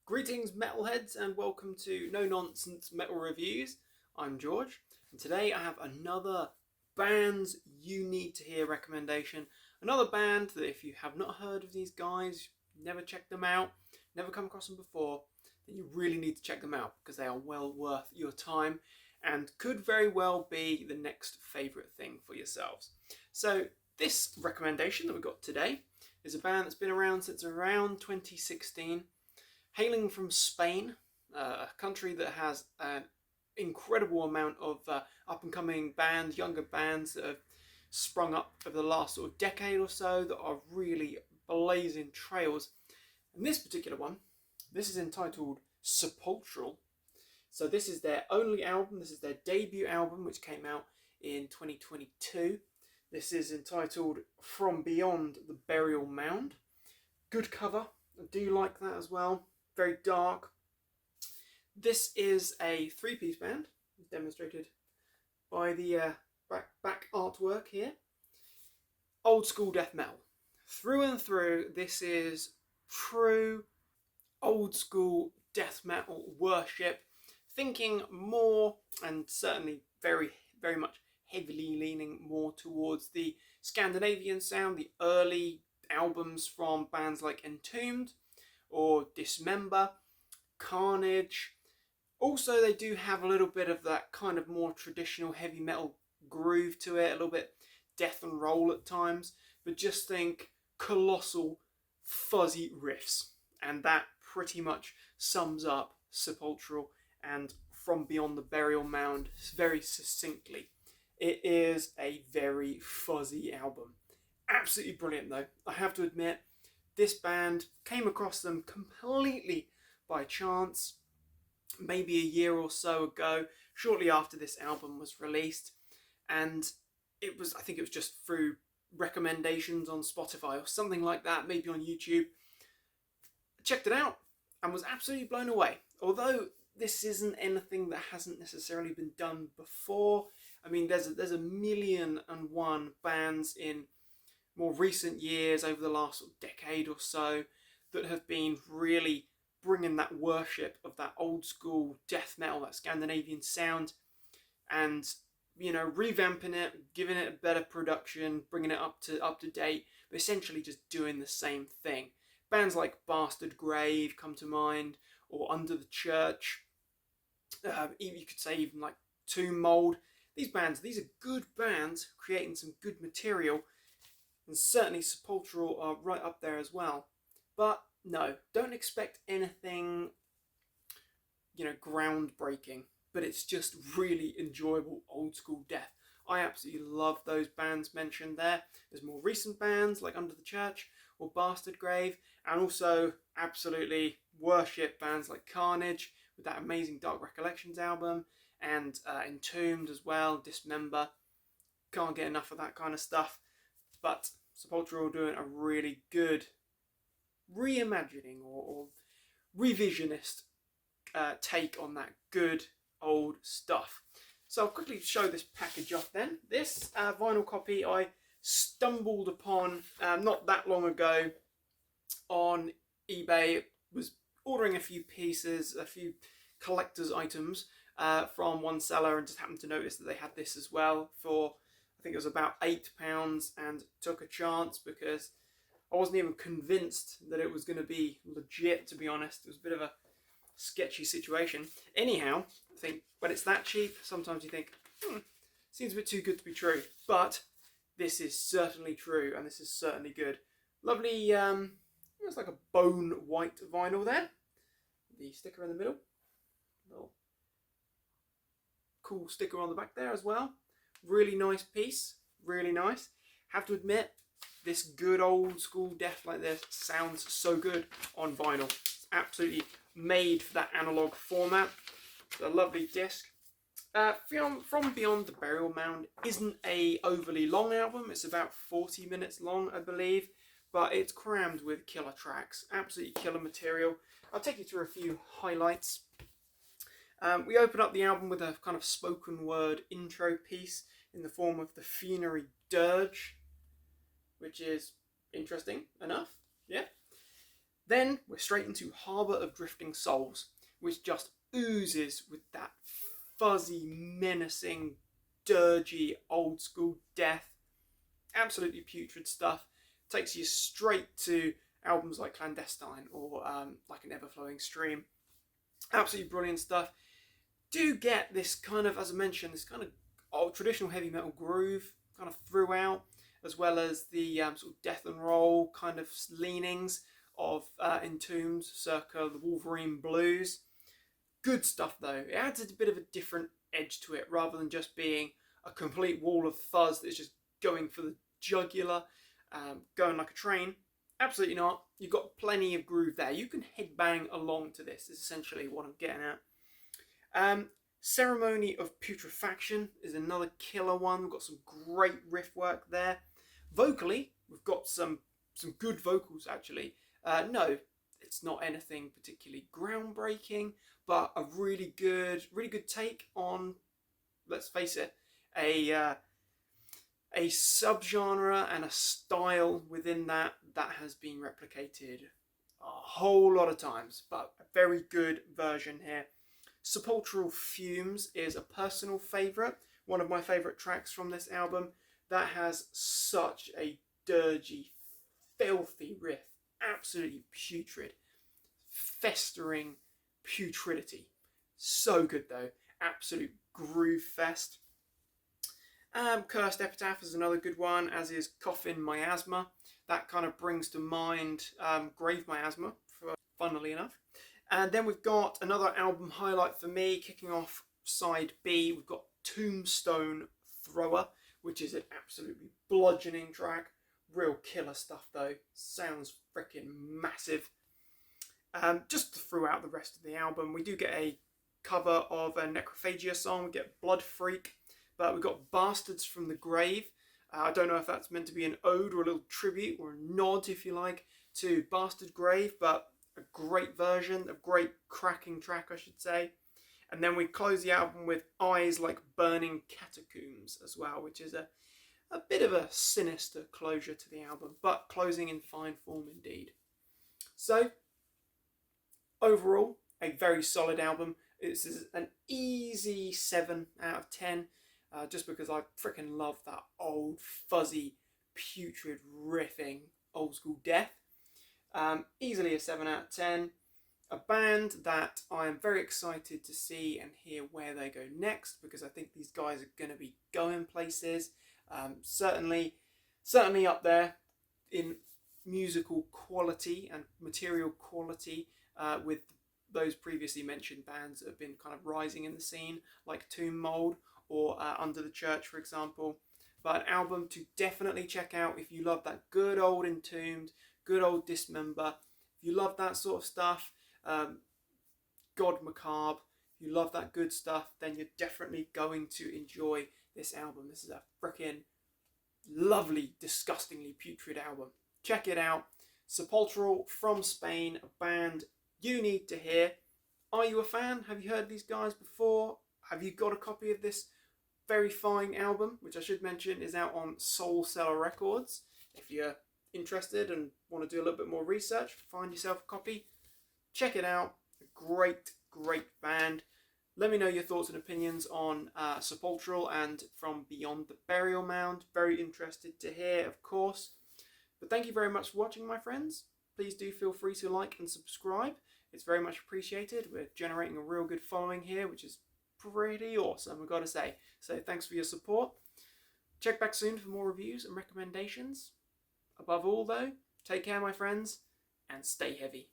Greetings metalheads and welcome to No Nonsense Metal Reviews. I'm George and today I have another bands you need to hear recommendation. Another band that if you have not heard of these guys, never checked them out, never come across them before, then you really need to check them out because they are well worth your time and could very well be the next favourite thing for yourselves. So this recommendation that we've got today is a band that's been around since around 2016. Hailing from Spain, a country that has an incredible amount of up-and-coming bands, younger bands that have sprung up over the last sort of decade or so that are really blazing trails. And this particular one, this is entitled Sepulchral. So this is their only album, this is their debut album which came out in 2022. This is entitled From Beyond the Burial Mound. Good cover, I do like that as well. Very dark. This is a three-piece band, demonstrated by the back artwork here. Old school death metal. Through and through, this is true old school death metal worship. Thinking more, and certainly very, very much heavily leaning more towards the Scandinavian sound, the early albums from bands like Entombed or Dismember, Carnage. Also, they do have a little bit of that kind of more traditional heavy metal groove to it, a little bit death and roll at times, but just think colossal fuzzy riffs, and that pretty much sums up Sepulchral and From Beyond the Burial Mound very succinctly. It is a very fuzzy album. Absolutely brilliant though, I have to admit. This band, came across them completely by chance, maybe a year or so ago, shortly after this album was released. And it was, I think it was just through recommendations on Spotify or something like that, maybe on YouTube. I checked it out and was absolutely blown away. Although this isn't anything that hasn't necessarily been done before. I mean, there's a million and one bands in more recent years, over the last decade or so, that have been really bringing that worship of that old school death metal, that Scandinavian sound, and revamping it, giving it a better production, bringing it up to date, but essentially just doing the same thing. Bands like Bastard Grave come to mind, or Under the Church. You could say even like Tomb Mold. These are good bands creating some good material. And certainly Sepulchral are right up there as well. But no, don't expect anything, groundbreaking. But it's just really enjoyable old school death. I absolutely love those bands mentioned there. There's more recent bands like Under the Church or Bastard Grave. And also absolutely worship bands like Carnage with that amazing Dark Recollections album. And Entombed as well, Dismember. Can't get enough of that kind of stuff. But Sepulchral are doing a really good reimagining or revisionist take on that good old stuff. So I'll quickly show this package off then. This vinyl copy I stumbled upon not that long ago on eBay. Was ordering a few pieces, a few collector's items from one seller, and just happened to notice that they had this as well for, I think it was about £8, and took a chance because I wasn't even convinced that it was going to be legit, to be honest. It was a bit of a sketchy situation. Anyhow, I think when it's that cheap, sometimes you think, seems a bit too good to be true. But this is certainly true, and this is certainly good. Lovely, it's like a bone white vinyl there. The sticker in the middle. Little cool sticker on the back there as well. Really nice piece, really nice. Have to admit, this good old school death like this sounds so good on vinyl. It's absolutely made for that analog format. It's a lovely disc. From Beyond the Burial Mound isn't a overly long album. It's about 40 minutes long, I believe, but it's crammed with killer tracks. Absolutely killer material. I'll take you through a few highlights. We open up the album with a kind of spoken word intro piece in the form of the Funerary Dirge, which is interesting enough, yeah. Then we're straight into Harbour of Drifting Souls, which just oozes with that fuzzy, menacing, dirgy, old school death. Absolutely putrid stuff. Takes you straight to albums like Clandestine or like an Everflowing Stream. Absolutely brilliant stuff. Do get this kind of, as I mentioned, this kind of old traditional heavy metal groove kind of throughout, as well as the sort of death and roll kind of leanings of Entombed, circa the Wolverine blues. Good stuff though. It adds a bit of a different edge to it rather than just being a complete wall of fuzz that's just going for the jugular, going like a train. Absolutely not. You've got plenty of groove there. You can headbang along to this, is essentially what I'm getting at. Ceremony of Putrefaction is another killer one. We've got some great riff work there. Vocally, we've got some good vocals actually. No, it's not anything particularly groundbreaking, but a really good take on, let's face it, a subgenre and a style within that has been replicated a whole lot of times, but a very good version here. Sepulchral Fumes is a personal favourite, one of my favourite tracks from this album. That has such a dirgy, filthy riff, absolutely putrid, festering putridity. So good though, absolute groove fest. Cursed Epitaph is another good one, as is Coffin Miasma. That kind of brings to mind Grave Miasma, funnily enough. And then we've got another album highlight for me, kicking off side B. We've got Tombstone Thrower, which is an absolutely bludgeoning track. Real killer stuff though. Sounds freaking massive. Just throughout the rest of the album, we do get a cover of a Necrophagia song. We get Blood Freak, but we've got Bastards from the Grave. I don't know if that's meant to be an ode or a little tribute or a nod, if you like, to Bastard Grave, but a great version, a great cracking track, I should say. And then we close the album with Eyes Like Burning Catacombs as well, which is a bit of a sinister closure to the album, but closing in fine form indeed. So, overall, a very solid album. This is an easy 7 out of 10, just because I freaking love that old, fuzzy, putrid, riffing, old school death. Easily a 7 out of 10. A band that I am very excited to see and hear where they go next, because I think these guys are going to be going places. Certainly up there in musical quality and material quality with those previously mentioned bands that have been kind of rising in the scene, like Tomb Mold or Under the Church, for example. But an album to definitely check out if you love that good old Entombed, good old Dismember. If you love that sort of stuff, God Macabre, if you love that good stuff, then you're definitely going to enjoy this album. This is a freaking lovely, disgustingly putrid album. Check it out. Sepulchral from Spain, a band you need to hear. Are you a fan? Have you heard these guys before? Have you got a copy of this very fine album, which I should mention is out on Soul Cellar Records? If you're interested and want to do a little bit more research, find yourself a copy. Check it out. A great band. Let me know your thoughts and opinions on Sepulchral and From Beyond the Burial Mound. Very interested to hear, of course. But thank you very much for watching, my friends. Please do feel free to like and subscribe. It's very much appreciated. We're generating a real good following here, which is pretty awesome, I've got to say. So thanks for your support. Check back soon for more reviews and recommendations. Above all, though, take care, my friends, and stay heavy.